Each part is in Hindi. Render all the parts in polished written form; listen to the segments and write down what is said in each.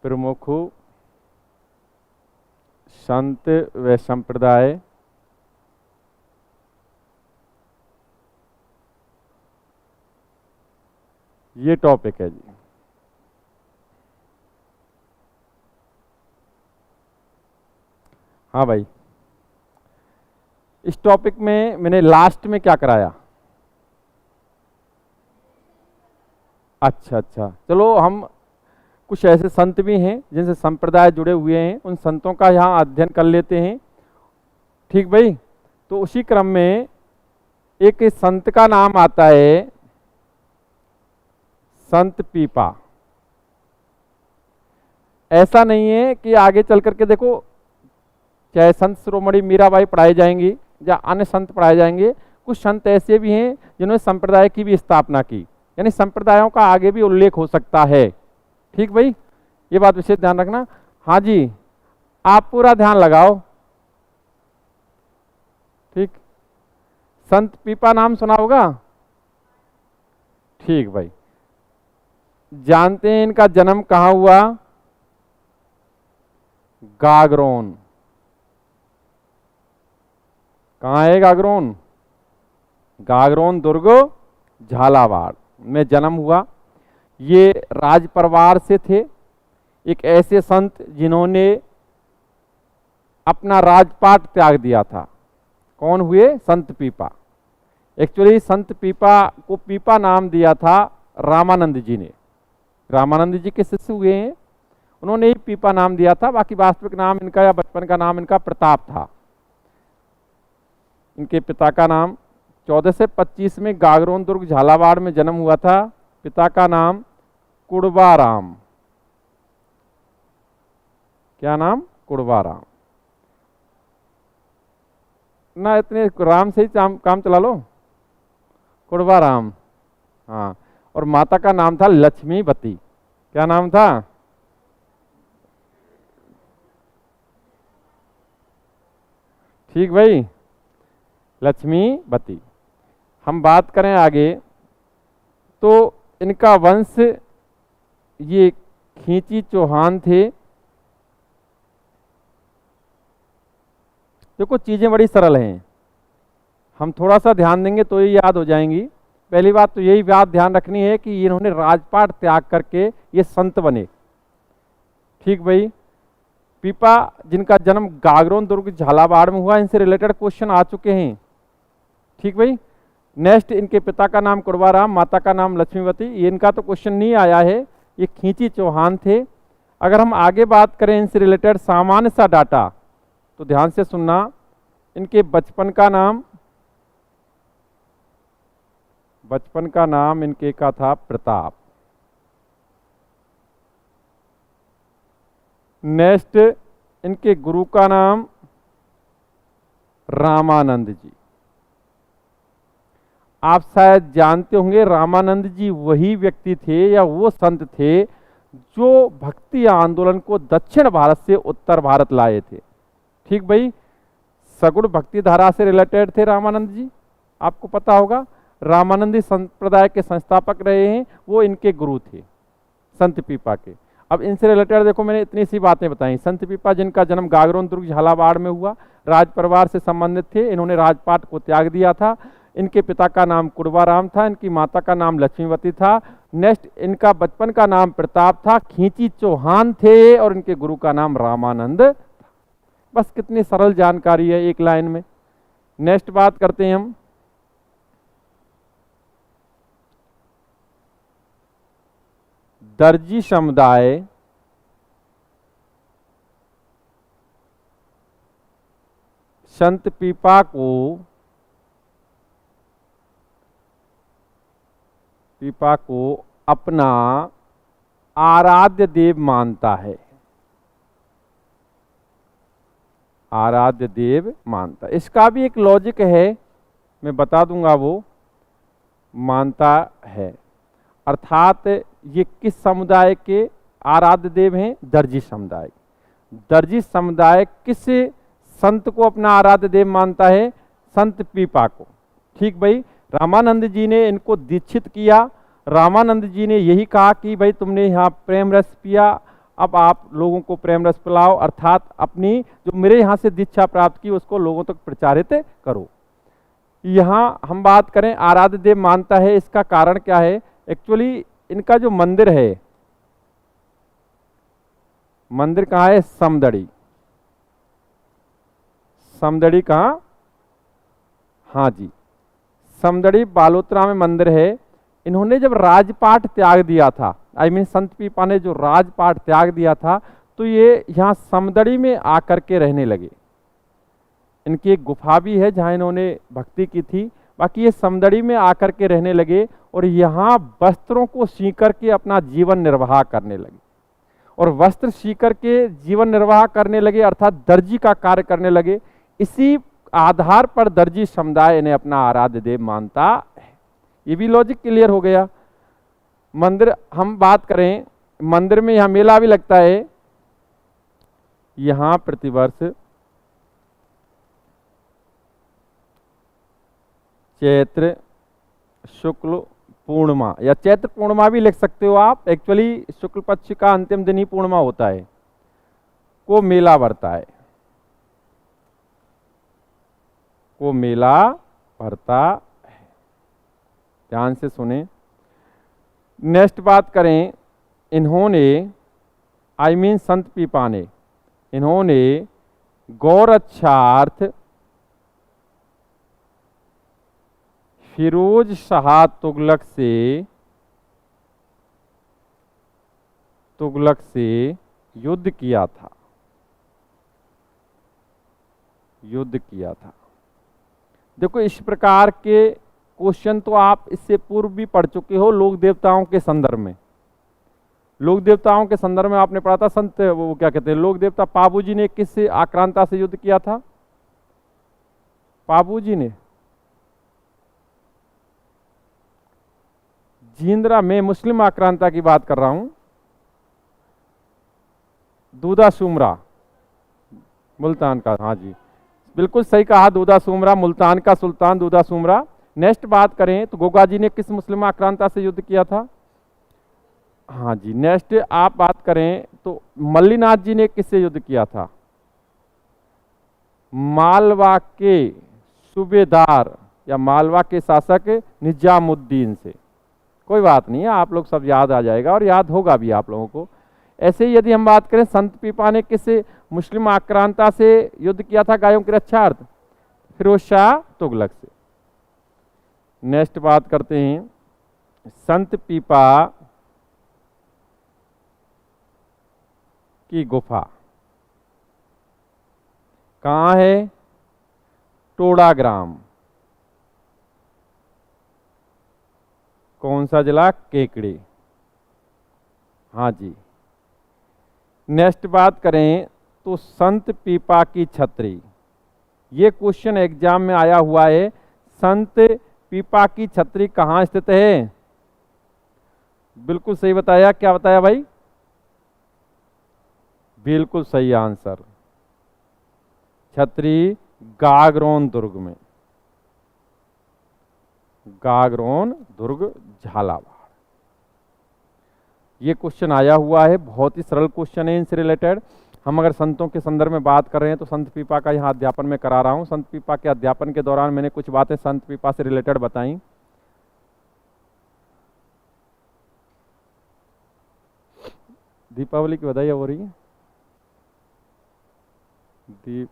प्रमुख संत व संप्रदाय ये टॉपिक है जी। हाँ भाई, इस टॉपिक में मैंने लास्ट में क्या कराया? अच्छा अच्छा, चलो हम कुछ ऐसे संत भी हैं जिनसे संप्रदाय जुड़े हुए हैं, उन संतों का यहाँ अध्ययन कर लेते हैं। ठीक भाई, तो उसी क्रम में एक संत का नाम आता है संत पीपा। ऐसा नहीं है कि आगे चल करके देखो चाहे संत शिरोमणि मीराबाई पढ़ाई जाएंगी या अन्य संत पढ़ाए जाएंगे, कुछ संत ऐसे भी हैं जिन्होंने संप्रदाय की भी स्थापना की, यानी संप्रदायों का आगे भी उल्लेख हो सकता है। ठीक भाई, ये बात विशेष ध्यान रखना। हाँ जी, आप पूरा ध्यान लगाओ। ठीक, संत पीपा नाम सुना होगा? ठीक भाई, जानते हैं इनका जन्म कहाँ हुआ? गागरोन। कहाँ है गागरोन? गागरोन दुर्ग झालावाड़ में जन्म हुआ। ये राज परिवार से थे, एक ऐसे संत जिन्होंने अपना राजपाट त्याग दिया था। कौन हुए? संत पीपा। एक्चुअली संत पीपा को पीपा नाम दिया था रामानंद जी ने। रामानंद जी के शिष्य हुए हैं, उन्होंने ही पीपा नाम दिया था। बाकी वास्तविक नाम इनका या बचपन का नाम इनका प्रताप था। इनके पिता का नाम 14 से 25 में गागरोन दुर्ग झालावाड़ में जन्म हुआ था। पिता का नाम कुड़वाराम। क्या नाम? कुड़वाराम। ना इतने राम से ही काम चला लो, कुड़वाराम। हाँ, और माता का नाम था लक्ष्मीवती। क्या नाम था? ठीक भाई, लक्ष्मीवती। हम बात करें आगे तो इनका वंश ये खींची चौहान थे। देखो चीजें बड़ी सरल हैं, हम थोड़ा सा ध्यान देंगे तो ये याद हो जाएंगी। पहली बात तो यही बात ध्यान रखनी है कि इन्होंने राजपाट त्याग करके ये संत बने। ठीक भाई, पीपा जिनका जन्म गागरोन दुर्ग झालावाड़ में हुआ, इनसे रिलेटेड क्वेश्चन आ चुके हैं। ठीक भाई, नेक्स्ट इनके पिता का नाम कुड़वाराम, माता का नाम लक्ष्मीवती। ये इनका तो क्वेश्चन नहीं आया है, ये खींची चौहान थे। अगर हम आगे बात करें इनसे रिलेटेड सामान्य सा डाटा तो ध्यान से सुनना। इनके बचपन का नाम इनके का था प्रताप। नेक्स्ट इनके गुरु का नाम रामानंद जी। आप शायद जानते होंगे रामानंद जी वही व्यक्ति थे या वो संत थे जो भक्ति आंदोलन को दक्षिण भारत से उत्तर भारत लाए थे। ठीक भाई, सगुण भक्ति धारा से रिलेटेड थे रामानंद जी, आपको पता होगा। रामानंदी संप्रदाय के संस्थापक रहे हैं, वो इनके गुरु थे संत पीपा के। अब इनसे रिलेटेड देखो मैंने इतनी सी बातें बताई। संत पीपा जिनका जन्म गागरोन दुर्ग झालावाड़ में हुआ, राज परिवार से संबंधित थे, इन्होंने राजपाट को त्याग दिया था। इनके पिता का नाम कुड़वाराम था, इनकी माता का नाम लक्ष्मीवती था। नेक्स्ट इनका बचपन का नाम प्रताप था, खींची चौहान थे और इनके गुरु का नाम रामानंद। बस कितनी सरल जानकारी है एक लाइन में। नेक्स्ट बात करते हैं हम दर्जी समुदाय संत पीपा को अपना आराध्य देव मानता है। आराध्य देव मानता है। इसका भी एक लॉजिक है, मैं बता दूंगा। वो मानता है अर्थात ये किस समुदाय के आराध्य देव हैं? दर्जी समुदाय। दर्जी समुदाय किस संत को अपना आराध्य देव मानता है? संत पीपा को। ठीक भाई, रामानंद जी ने इनको दीक्षित किया। रामानंद जी ने यही कहा कि भाई तुमने यहाँ प्रेम रस पिया अब आप लोगों को प्रेम रस पिलाओ, अर्थात अपनी जो मेरे यहाँ से दीक्षा प्राप्त की उसको लोगों तक प्रचारित करो। यहाँ हम बात करें आराध्य देव मानता है, इसका कारण क्या है? एक्चुअली इनका जो मंदिर है, मंदिर कहाँ है? समदड़ी। समदड़ी कहाँ? हाँ जी, समदड़ी बालोतरा में मंदिर है। इन्होंने जब राजपाट त्याग दिया था, संत पीपा ने जो राजपाट त्याग दिया था, तो ये यहाँ समदड़ी में आकर के रहने लगे। इनकी एक गुफा भी है जहाँ इन्होंने भक्ति की थी। बाकी ये समदड़ी में आकर के रहने लगे और यहाँ वस्त्रों को सी करके अपना जीवन निर्वाह करने लगे। और वस्त्र सी करके जीवन निर्वाह करने लगे, अर्थात दर्जी का कार्य करने लगे। इसी आधार पर दर्जी समुदाय इन्हें अपना आराध्य देव मानता है। ये भी लॉजिक क्लियर हो गया। मंदिर हम बात करें, मंदिर में यहाँ मेला भी लगता है। यहाँ प्रतिवर्ष चैत्र शुक्ल पूर्णिमा या चैत्र पूर्णिमा भी लिख सकते हो आप, एक्चुअली शुक्ल पक्ष का अंतिम दिन ही पूर्णिमा होता है, को मेला भरता है, को मेला भरता है। ध्यान से सुने। नेक्स्ट बात करें, इन्होंने संत पीपा ने, इन्होंने गौरक्षार्थ फिरोज शाह तुगलक से युद्ध किया था, युद्ध किया था। देखो इस प्रकार के क्वेश्चन तो आप इससे पूर्व भी पढ़ चुके हो लोक देवताओं के संदर्भ में। लोक देवताओं के संदर्भ में आपने पढ़ा था, संत वो क्या कहते हैं, लोक देवता पाबू जी ने किस आक्रांता से युद्ध किया था? पाबू जी ने जिंद्रा में, मुस्लिम आक्रांता की बात कर रहा हूं, दूधा सुमरा मुल्तान का। हाँ जी, बिल्कुल सही कहा, दूधा सुमरा, मुल्तान का सुल्तान दूधा सुमरा। नेक्स्ट बात करें तो गोगा जी ने किस मुस्लिम आक्रांता से युद्ध किया था? हाँ जी। नेक्स्ट आप बात करें तो मल्लीनाथ जी ने किससे युद्ध किया था? मालवा के सूबेदार या मालवा के शासक निजामुद्दीन से। कोई बात नहीं है, आप लोग सब याद आ जाएगा और याद होगा भी आप लोगों को। ऐसे ही यदि हम बात करें, संत पीपा ने किस मुस्लिम आक्रांता से युद्ध किया था गायों की रक्षार्थ? फिरोज शाह तुगलक से। नेक्स्ट बात करते हैं, संत पीपा की गुफा कहाँ है? टोड़ा ग्राम। कौन सा जिला? केकड़ी। हाँ जी। नेक्स्ट बात करें तो संत पीपा की छतरी, ये क्वेश्चन एग्जाम में आया हुआ है। संत पीपा की छतरी कहाँ स्थित है? बिल्कुल सही बताया। क्या बताया भाई? बिल्कुल सही आंसर, छतरी गागरोन दुर्ग में, गागरोन दुर्ग झालावाड़। ये क्वेश्चन आया हुआ है, बहुत ही सरल क्वेश्चन है इनसे रिलेटेड। हम अगर संतों के संदर्भ में बात कर रहे हैं तो संत पीपा का यहाँ अध्यापन में करा रहा हूँ। संत पीपा के अध्यापन के दौरान मैंने कुछ बातें संत पीपा से रिलेटेड बताई। दीपावली की बधाई हो रही है। दीप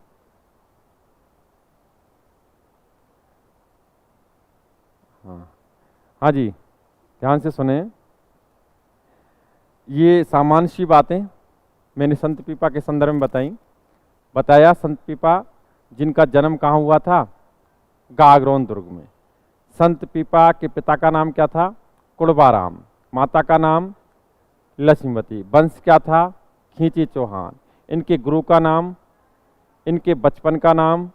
हाँ जी, ध्यान से सुने। ये सामान्य सी बातें मैंने संत पीपा के संदर्भ में बताया। संत पीपा जिनका जन्म कहाँ हुआ था? गागरोन दुर्ग में। संत पीपा के पिता का नाम क्या था? कुड़बाराम। माता का नाम लक्ष्मीवती। वंश क्या था? खींची चौहान। इनके गुरु का नाम, इनके बचपन का नाम।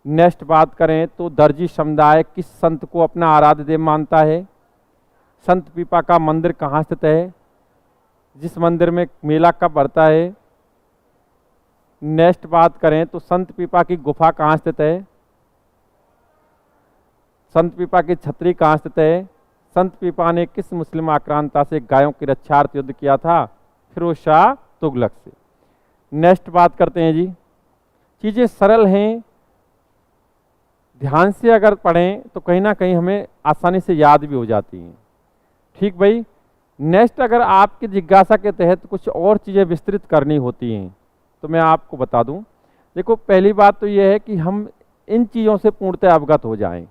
नेक्स्ट बात करें तो दर्जी समुदाय किस संत को अपना आराध्य देव मानता है? संत पीपा का मंदिर कहाँ स्थित है? जिस मंदिर में मेला कब भरता है? नेक्स्ट बात करें तो संत पीपा की गुफा कहाँ स्थित है? संत पीपा की छतरी कहाँ स्थित है? संत पीपा ने किस मुस्लिम आक्रांता से गायों की रक्षार्थ युद्ध किया था? फिरोज शाह तुगलक से। नेक्स्ट बात करते हैं जी, चीज़ें सरल हैं, ध्यान से अगर पढ़ें तो कहीं ना कहीं हमें आसानी से याद भी हो जाती हैं। ठीक भाई। नेक्स्ट, अगर आपकी जिज्ञासा के तहत कुछ और चीज़ें विस्तृत करनी होती हैं तो मैं आपको बता दूं। देखो, पहली बात तो यह है कि हम इन चीज़ों से पूर्णतः अवगत हो जाएं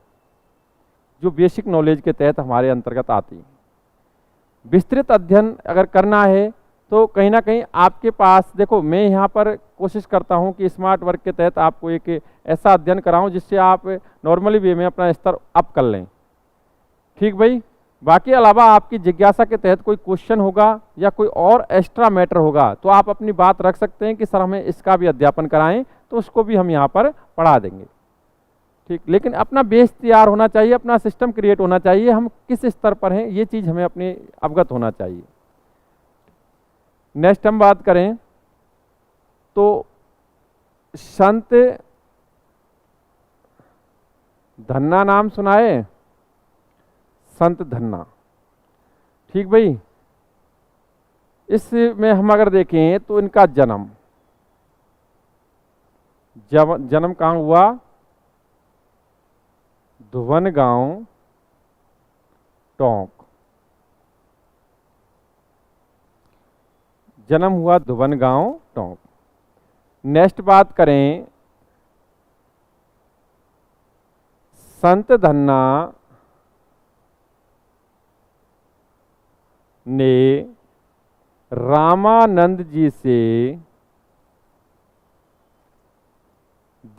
जो बेसिक नॉलेज के तहत हमारे अंतर्गत आती हैं। विस्तृत अध्ययन अगर करना है तो कहीं ना कहीं आपके पास, देखो मैं यहाँ पर कोशिश करता हूँ कि स्मार्ट वर्क के तहत आपको एक ऐसा अध्ययन कराऊँ जिससे आप नॉर्मली वे में अपना स्तर अप कर लें। ठीक भाई। बाकी अलावा आपकी जिज्ञासा के तहत कोई क्वेश्चन होगा या कोई और एक्स्ट्रा मैटर होगा तो आप अपनी बात रख सकते हैं कि सर हमें इसका भी अध्यापन कराएं, तो उसको भी हम यहाँ पर पढ़ा देंगे। ठीक, लेकिन अपना बेस तैयार होना चाहिए, अपना सिस्टम क्रिएट होना चाहिए, हम किस स्तर पर हैं ये चीज़ हमें अपने अवगत होना चाहिए। नेक्स्ट हम बात करें तो संत धन्ना नाम सुनाए, संत धन्ना। ठीक भाई। इसमें हम अगर देखें तो इनका जन्म कहाँ हुआ? धुवन गांव टोंक। जन्म हुआ धुवन गांव टोंक। नेक्स्ट बात करें, संत धन्ना ने रामानंद जी से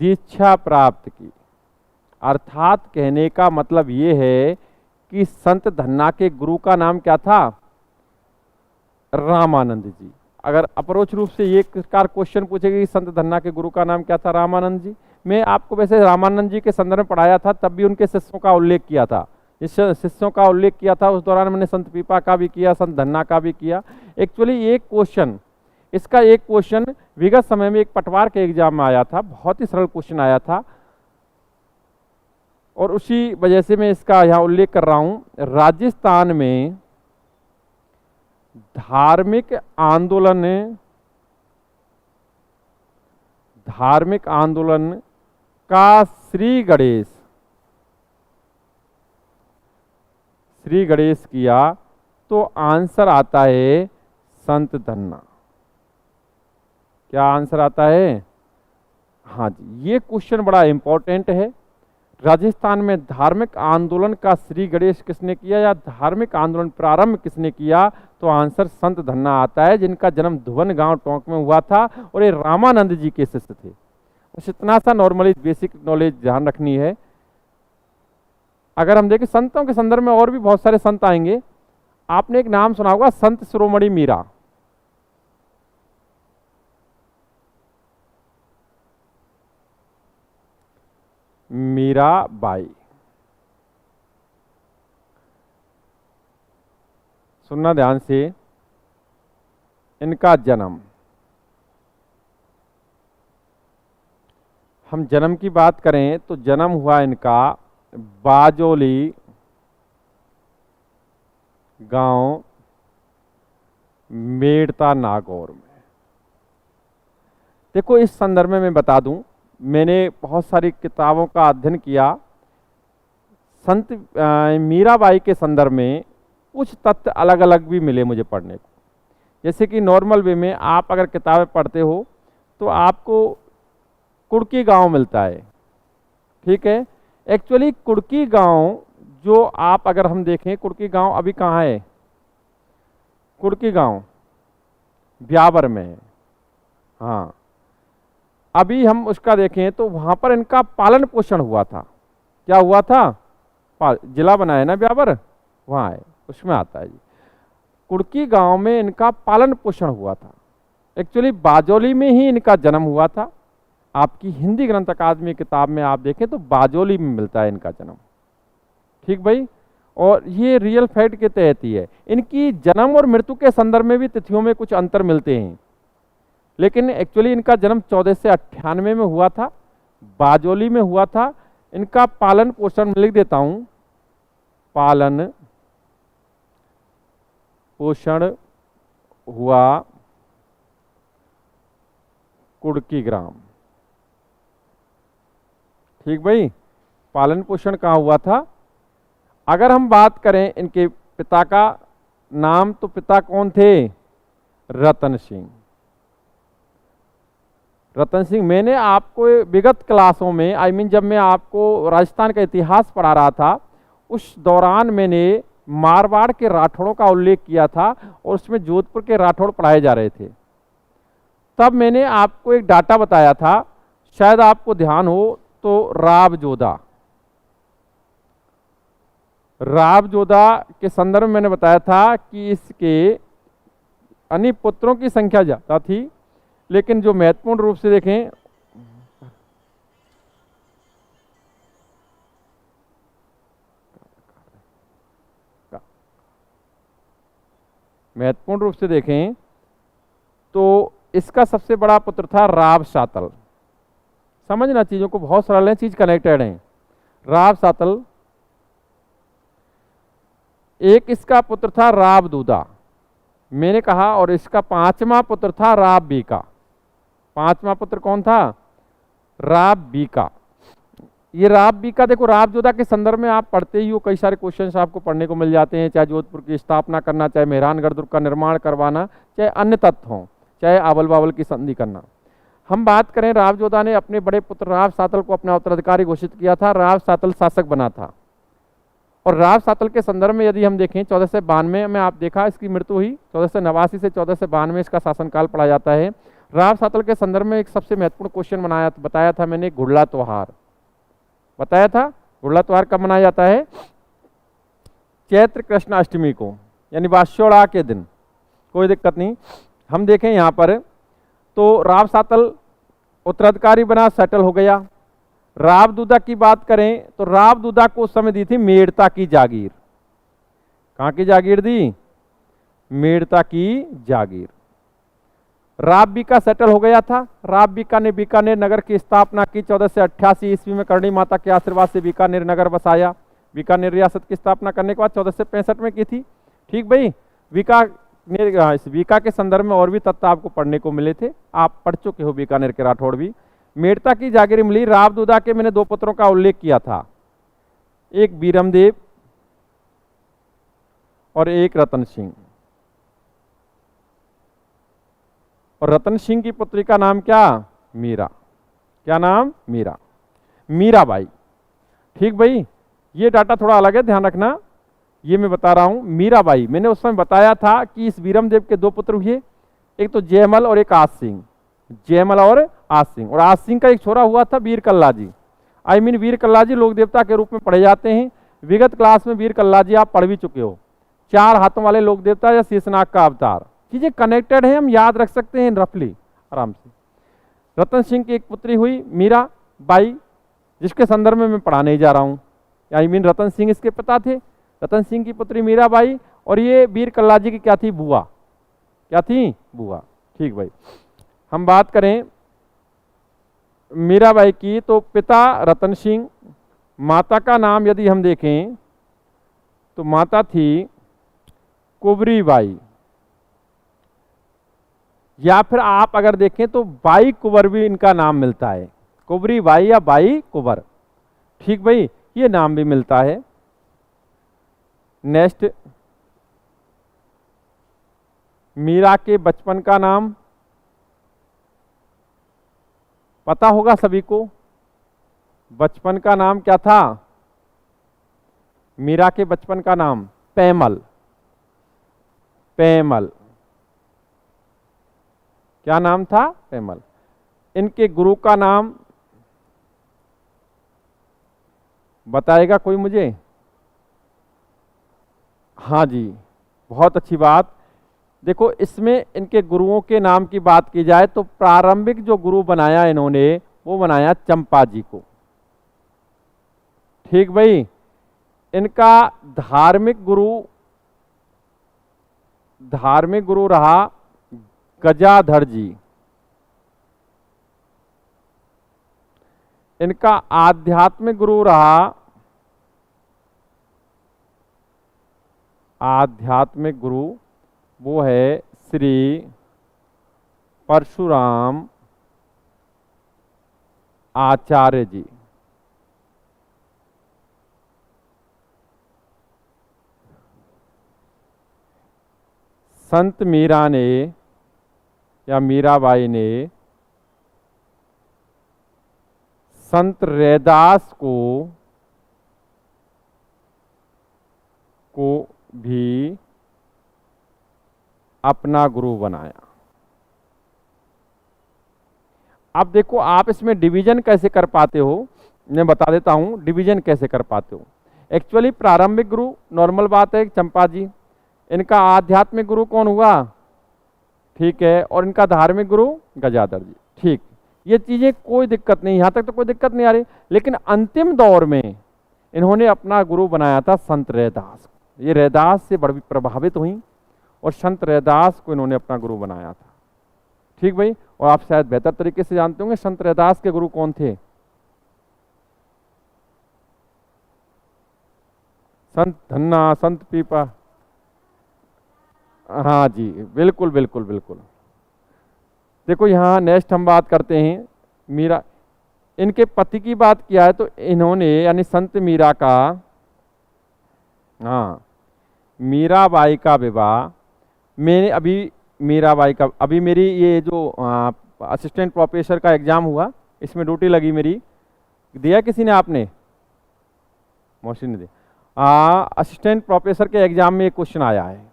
दीक्षा प्राप्त की। अर्थात कहने का मतलब ये है कि संत धन्ना के गुरु का नाम क्या था? रामानंद जी। अगर अप्रोच रूप से ये क्वेश्चन पूछेगा कि संत धन्ना के गुरु का नाम क्या था? रामानंद जी। मैं आपको वैसे रामानंद जी के संदर्भ में पढ़ाया था, तब भी उनके शिष्यों का उल्लेख किया था। जिस शिष्यों का उल्लेख किया था उस दौरान मैंने संत पीपा का भी किया, संत धन्ना का भी किया। एक्चुअली एक क्वेश्चन, इसका एक क्वेश्चन विगत समय में एक पटवार के एग्जाम में आया था, बहुत ही सरल क्वेश्चन आया था और उसी वजह से मैं इसका यहाँ उल्लेख कर रहा हूँ। राजस्थान में धार्मिक आंदोलन का श्री गणेश किया, तो आंसर आता है संत धन्ना। क्या आंसर आता है? हाँ जी, ये क्वेश्चन बड़ा इंपॉर्टेंट है। राजस्थान में धार्मिक आंदोलन का श्री गणेश किसने किया या धार्मिक आंदोलन प्रारंभ किसने किया, तो आंसर संत धन्ना आता है, जिनका जन्म धुवन गांव टोंक में हुआ था और ये रामानंद जी के शिष्य थे। बस इतना सा नॉर्मली बेसिक नॉलेज ध्यान रखनी है। अगर हम देखें संतों के संदर्भ में और भी बहुत सारे संत आएंगे। आपने एक नाम सुना होगा, संत शिरोमणि मीरा। मीराबाई। सुनना ध्यान से, इनका जन्म, हम जन्म की बात करें तो जन्म हुआ इनका बाजोली गांव मेड़ता नागौर में। देखो, इस संदर्भ में मैं बता दूं, मैंने बहुत सारी किताबों का अध्ययन किया। संत मीराबाई के संदर्भ में कुछ तथ्य अलग अलग भी मिले मुझे पढ़ने को। जैसे कि नॉर्मल वे में आप अगर किताबें पढ़ते हो तो आपको कुड़की गांव मिलता है। ठीक है। एक्चुअली कुड़की गांव, जो आप अगर हम देखें, कुड़की गांव अभी कहाँ है? कुड़की गांव ब्यावर में है। हाँ, अभी हम उसका देखें तो वहां पर इनका पालन पोषण हुआ था। क्या हुआ था? जिला बना है ना ब्यावर, वहां है, उसमें आता है जी। कुड़की गांव में इनका पालन पोषण हुआ था। एक्चुअली बाजोली में ही इनका जन्म हुआ था। आपकी हिंदी ग्रंथ अकादमी किताब में आप देखें तो बाजोली में मिलता है इनका जन्म। ठीक भाई। और ये रियल फैक्ट के तहत ही है। इनकी जन्म और मृत्यु के संदर्भ में भी तिथियों में कुछ अंतर मिलते हैं, लेकिन एक्चुअली इनका जन्म 1498 में हुआ था, बाजोली में हुआ था। इनका पालन पोषण लिख देता हूं, पालन पोषण हुआ कुड़की ग्राम। ठीक भाई, पालन पोषण कहाँ हुआ था। अगर हम बात करें इनके पिता का नाम, तो पिता कौन थे, रतन सिंह। रतन सिंह, मैंने आपको विगत क्लासों में जब मैं आपको राजस्थान का इतिहास पढ़ा रहा था, उस दौरान मैंने मारवाड़ के राठौड़ों का उल्लेख किया था और उसमें जोधपुर के राठौड़ पढ़ाए जा रहे थे। तब मैंने आपको एक डाटा बताया था, शायद आपको ध्यान हो तो, राव जोधा। राव जोधा के संदर्भ में मैंने बताया था कि इसके अन्य पुत्रों की संख्या ज्यादा थी, लेकिन जो महत्वपूर्ण रूप से देखें, महत्वपूर्ण रूप से देखें तो इसका सबसे बड़ा पुत्र था राव सातल। समझना, चीजों को बहुत सरल है, चीज कनेक्टेड है। राव सातल। एक इसका पुत्र था राव दूधा, मैंने कहा, और इसका पांचवा पुत्र था राव बीका। पांचवा पुत्र कौन था, राव बीका। ये राव बीका, देखो राव जोधा के संदर्भ में आप पढ़ते ही हो, कई सारे क्वेश्चंस आपको पढ़ने को मिल जाते हैं, चाहे जोधपुर की स्थापना करना, चाहे मेहरानगढ़ दुर्ग का निर्माण करवाना, चाहे अन्य तत्व हों, चाहे आवल बावल की संधि करना। हम बात करें, राव जोधा ने अपने बड़े पुत्र राव सातल को अपना उत्तराधिकारी घोषित किया था। राव सातल शासक बना था। और राव सातल के संदर्भ में यदि हम देखें, 1492 में आप देखा इसकी मृत्यु हुई, 1489 से 1492 इसका शासनकाल पढ़ा जाता है। राव सातल के संदर्भ में एक सबसे महत्वपूर्ण क्वेश्चन बताया था मैंने, घुड़ला त्योहार बताया था। घुड़ला त्योहार कब मनाया जाता है, चैत्र कृष्ण अष्टमी को, यानी वास्योड़ा के दिन। कोई दिक्कत नहीं। हम देखें यहाँ पर तो राव सातल उत्तराधिकारी बना, सेटल हो गया। राव दूधा की बात करें तो राव दूधा को उस समय दी थी मेड़ता की जागीर। कहाँ की जागीर दी, मेड़ता की जागीर। राव बीका सेटल हो गया था। राव बीका ने बीकानेर नगर की स्थापना की। 1488 ईस्वी में करणी माता के आशीर्वाद से बीकानेर नगर बसाया। बीकानेर रियासत की स्थापना करने के बाद 1465 में की थी। ठीक भाई, इस बीका के संदर्भ में और भी तत्व आपको पढ़ने को मिले थे, आप पढ़ चुके हो बीकानेर के राठौड़ भी। मेड़ता की जागीर मिली। राव दूधा के मैंने दो पुत्रों का उल्लेख किया था, एक बीरमदेव और एक रतन सिंह। और रतन सिंह की पुत्री का नाम क्या, मीरा। क्या नाम, मीरा, मीराबाई। ठीक भाई, ये डाटा थोड़ा अलग है, ध्यान रखना। ये मैं बता रहा हूं, मीराबाई, मैंने उस समय बताया था कि इस बीरमदेव के दो पुत्र हुए, एक तो जयमल और एक आस सिंह। जयमल और आस सिंह। और आस सिंह का एक छोरा हुआ था वीर कल्लाजी। वीर कल्लाजी लोक देवता के रूप में पढ़े जाते हैं। विगत क्लास में वीर कल्लाजी आप पढ़ भी चुके हो। 4 हाथों वाले लोक देवता या शेषनाग का अवतार। चीजें कनेक्टेड हैं, हम याद रख सकते हैं रफली आराम से। रतन सिंह की एक पुत्री हुई मीरा बाई, जिसके संदर्भ में मैं पढ़ाने जा रहा हूँ। रतन सिंह इसके पिता थे। रतन सिंह की पुत्री मीरा बाई, और ये वीर कल्लाजी की क्या थी, बुआ। क्या थी, बुआ। ठीक भाई, हम बात करें मीराबाई की तो पिता रतन सिंह, माता का नाम यदि हम देखें तो माता थी कुबरी बाई, या फिर आप अगर देखें तो बाई कुंवर भी इनका नाम मिलता है। कुबरी बाई या बाई कुंवर। ठीक भाई, ये नाम भी मिलता है। नेक्स्ट, मीरा के बचपन का नाम पता होगा सभी को। बचपन का नाम क्या था, मीरा के बचपन का नाम पैमल। पैमल, क्या नाम था, पैमल। इनके गुरु का नाम बताएगा कोई मुझे। हाँ जी, बहुत अच्छी बात। देखो, इसमें इनके गुरुओं के नाम की बात की जाए तो प्रारंभिक जो गुरु बनाया इन्होंने, वो बनाया चंपा जी को। ठीक भाई, इनका धार्मिक गुरु रहा गजाधर जी। इनका आध्यात्मिक गुरु रहा, आध्यात्मिक गुरु वो है श्री परशुराम आचार्य जी। संत मीरा ने या मीराबाई ने संत रैदास को भी अपना गुरु बनाया। अब देखो आप इसमें डिवीजन कैसे कर पाते हो, मैं बता देता हूं डिवीजन कैसे कर पाते हो। एक्चुअली प्रारंभिक गुरु नॉर्मल बात है चंपा जी, इनका आध्यात्मिक गुरु कौन हुआ, ठीक है, और इनका धार्मिक गुरु गजाधर जी, ठीक। ये चीजें कोई दिक्कत नहीं, यहां तक तो कोई दिक्कत नहीं आ रही। लेकिन अंतिम दौर में इन्होंने अपना गुरु बनाया था संत रैदास। ये रैदास से बड़ी प्रभावित हुई और संत रैदास को इन्होंने अपना गुरु बनाया था, ठीक भाई। और आप शायद बेहतर तरीके से जानते होंगे संत रैदास के गुरु कौन थे। संत धन्ना, संत पीपा, हाँ जी, बिल्कुल बिल्कुल बिल्कुल। देखो यहाँ नेक्स्ट हम बात करते हैं मीरा, इनके पति की बात किया है तो इन्होंने यानी संत मीरा का, हाँ, मीराबाई का विवाह, मैंने अभी मीराबाई का, अभी मेरी ये जो असिस्टेंट प्रोफेसर का एग्जाम हुआ इसमें ड्यूटी लगी मेरी, दिया किसी ने, आपने, मौसी ने दिया। असिस्टेंट प्रोफेसर के एग्जाम में एक क्वेश्चन आया है,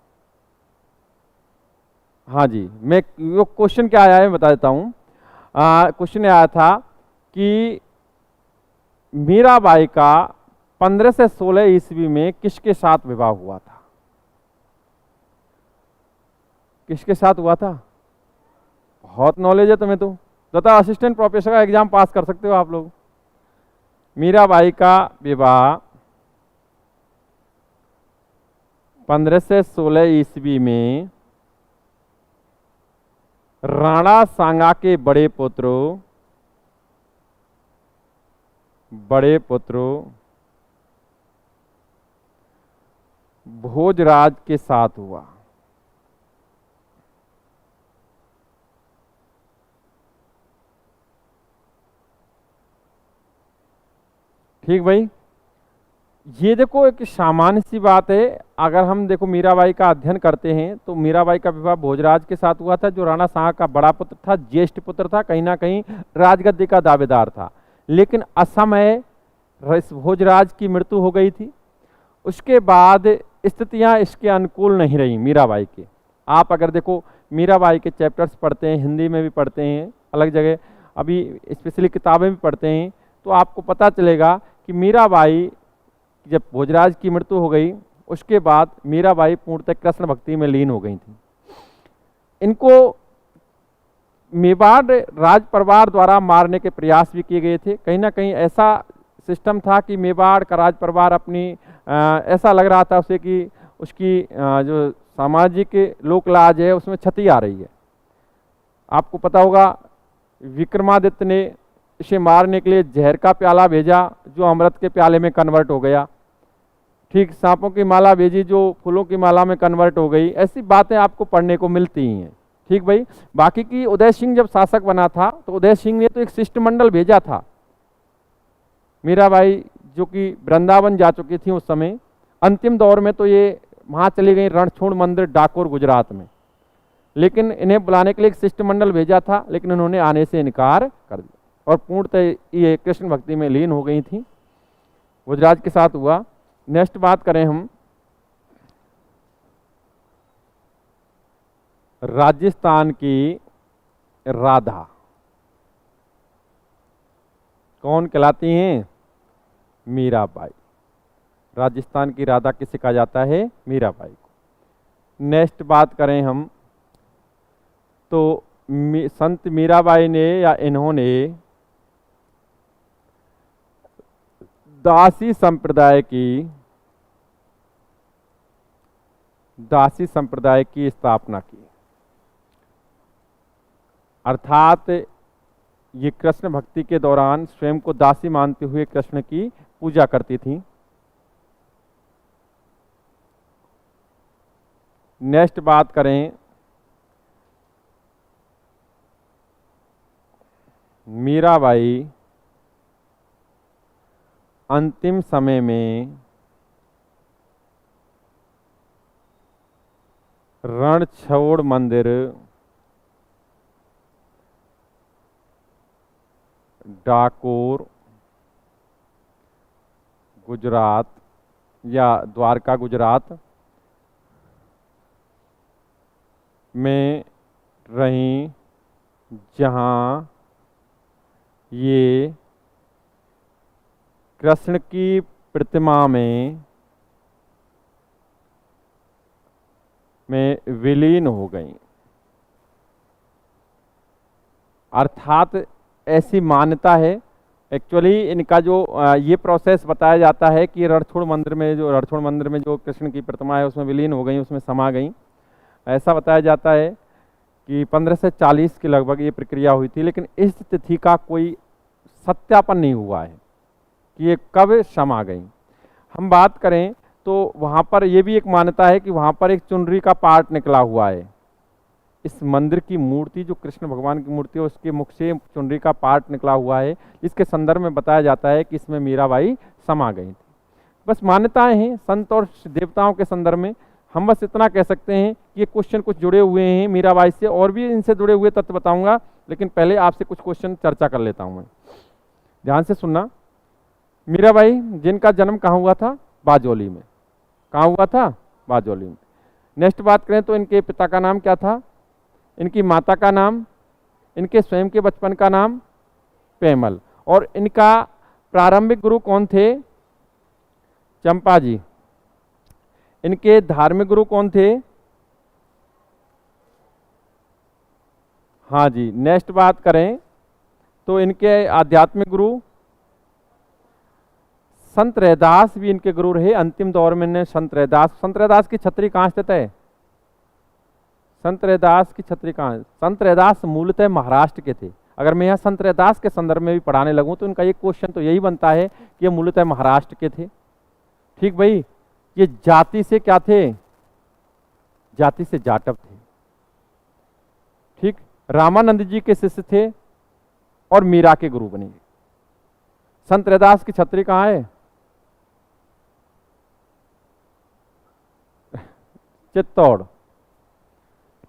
हाँ जी, मैं वो क्वेश्चन क्या आया है बता देता हूँ। क्वेश्चन आया था कि मीराबाई का 15 से 16 ईस्वी में किसके साथ विवाह हुआ था, किसके साथ हुआ था। बहुत नॉलेज है तुम्हें तो, बता, असिस्टेंट प्रोफेसर का एग्जाम पास कर सकते हो आप लोग। मीराबाई का विवाह 15 से 16 ईस्वी में राणा सांगा के बड़े पुत्र भोजराज के साथ हुआ। ठीक भाई, ये देखो एक सामान्य सी बात है। अगर हम देखो मीराबाई का अध्ययन करते हैं तो मीराबाई का विवाह भोजराज के साथ हुआ था, जो राणा सांगा का बड़ा पुत्र था, ज्येष्ठ पुत्र था, कहीं ना कहीं राजगद्दी का दावेदार था। लेकिन असमय भोजराज की मृत्यु हो गई थी। उसके बाद स्थितियां इसके अनुकूल नहीं रही मीराबाई के। आप अगर देखो मीराबाई के चैप्टर्स पढ़ते हैं, हिंदी में भी पढ़ते हैं, अलग जगह अभी स्पेशली किताबें भी पढ़ते हैं, तो आपको पता चलेगा कि मीराबाई जब भोजराज की मृत्यु हो गई उसके बाद मीराबाई पूर्णतः कृष्ण भक्ति में लीन हो गई थी। इनको मेवाड़ राज परिवार द्वारा मारने के प्रयास भी किए गए थे। कहीं ना कहीं ऐसा सिस्टम था कि मेवाड़ का राज परिवार अपनी ऐसा लग रहा था उसे कि उसकी जो सामाजिक लोक लाज है उसमें क्षति आ रही है। आपको पता होगा विक्रमादित्य ने इसे मारने के लिए जहर का प्याला भेजा जो अमृत के प्याले में कन्वर्ट हो गया। ठीक, सांपों की माला भेजी जो फूलों की माला में कन्वर्ट हो गई। ऐसी बातें आपको पढ़ने को मिलती हैं। ठीक भाई, बाकी की उदय सिंह जब शासक बना था तो उदय सिंह ने तो एक शिष्टमंडल भेजा था। मीराबाई जो कि वृंदावन जा चुकी थी उस समय, अंतिम दौर में तो ये वहाँ चली गई रणछोड़ मंदिर डाकोर गुजरात में, लेकिन इन्हें बुलाने के लिए एक शिष्टमंडल भेजा था, लेकिन उन्होंने आने से इनकार कर दिया और पूर्णतः ये कृष्ण भक्ति में लीन हो गई थी। गुजरात के साथ हुआ। नेक्स्ट बात करें हम राजस्थान की राधा, कौन कहलाती हैं? मीराबाई। राजस्थान की राधा किसे कहा जाता है? मीराबाई को। नेक्स्ट बात करें हम तो संत मीराबाई ने या इन्होंने दासी संप्रदाय की स्थापना की। अर्थात ये कृष्ण भक्ति के दौरान स्वयं को दासी मानते हुए कृष्ण की पूजा करती थी। नेक्स्ट बात करें मीराबाई अंतिम समय में रणछोड़ मंदिर डाकोर गुजरात या द्वारका गुजरात में रहीं, जहां ये कृष्ण की प्रतिमा में विलीन हो गई। अर्थात ऐसी मान्यता है, एक्चुअली इनका जो ये प्रोसेस बताया जाता है कि रणछोड़ मंदिर में जो कृष्ण की प्रतिमा है उसमें विलीन हो गई, उसमें समा गई। ऐसा बताया जाता है कि 15 से 40 के लगभग ये प्रक्रिया हुई थी, लेकिन इस तिथि का कोई सत्यापन नहीं हुआ है कि ये कब समा गई। हम बात करें तो वहाँ पर ये भी एक मान्यता है कि वहाँ पर एक चुनरी का पार्ट निकला हुआ है। इस मंदिर की मूर्ति, जो कृष्ण भगवान की मूर्ति है, उसके मुख से चुनरी का पार्ट निकला हुआ है, इसके संदर्भ में बताया जाता है कि इसमें मीराबाई समा गई थी। बस मान्यताएं हैं संत और देवताओं के संदर्भ में। हम बस इतना कह सकते हैं कि ये क्वेश्चन कुछ जुड़े हुए हैं मीराबाई से, और भी इनसे जुड़े हुए तथ्य बताऊंगा, लेकिन पहले आपसे कुछ क्वेश्चन चर्चा कर लेता हूं मैं। ध्यान से सुनना। मीराबाई जिनका जन्म कहाँ हुआ था? बाजोली में। कहाँ हुआ था? बाजोली में। नेक्स्ट बात करें तो इनके पिता का नाम क्या था, इनकी माता का नाम, इनके स्वयं के बचपन का नाम पेमल, और इनका प्रारंभिक गुरु कौन थे? चंपा जी। इनके धार्मिक गुरु कौन थे? हाँ जी। नेक्स्ट बात करें तो इनके आध्यात्मिक गुरु संत रैदास भी इनके गुरु रहे। अंतिम दौर में संत रैदास की छत्री कहाँ स्थित है? संत रैदास की छत्री कहाँ है? संत रैदास मूलतः महाराष्ट्र के थे। अगर मैं यहाँ संत रैदास के संदर्भ में भी पढ़ाने लगूं तो इनका एक क्वेश्चन तो यही बनता है कि ये मूलतः महाराष्ट्र के थे। ठीक भाई। ये जाति से क्या थे? जाति से जाटव थे। ठीक। रामानंद जी के शिष्य थे और मीरा के गुरु बने। संत रैदास की छत्री कहाँ है? चित्तौड़।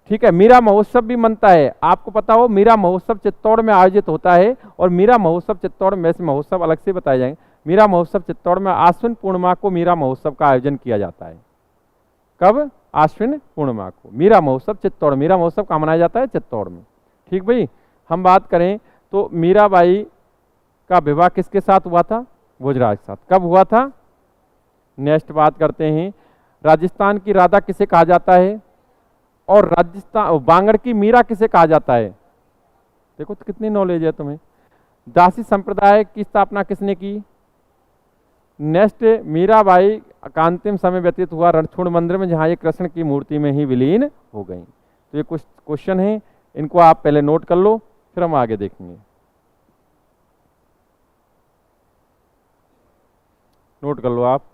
ठीक है। मीरा महोत्सव भी मनता है, आपको पता हो मीरा महोत्सव चित्तौड़ में आयोजित होता है, और मीरा महोत्सव चित्तौड़ में, वैसे महोत्सव अलग से बताए जाएंगे, मीरा महोत्सव चित्तौड़ में आश्विन पूर्णिमा को मीरा महोत्सव का आयोजन किया जाता है। कब? आश्विन पूर्णिमा को मीरा महोत्सव चित्तौड़। मीरा महोत्सव कहाँ मनाया जाता है? चित्तौड़ में। ठीक भाई। हम बात करें तो मीराबाई का विवाह किसके साथ हुआ था? भोजराज के साथ। कब हुआ था? नेक्स्ट बात करते हैं, राजस्थान की राधा किसे कहा जाता है, और राजस्थान बांगड़ की मीरा किसे कहा जाता है? देखो तो कितनी नॉलेज है तुम्हें। दासी संप्रदाय की स्थापना किसने की? नेक्स्ट, मीराबाई का अंतिम समय व्यतीत हुआ रणछोड़ मंदिर में, जहां ये कृष्ण की मूर्ति में ही विलीन हो गई। तो ये कुछ क्वेश्चन है, इनको आप पहले नोट कर लो, फिर हम आगे देखेंगे। नोट कर लो आप।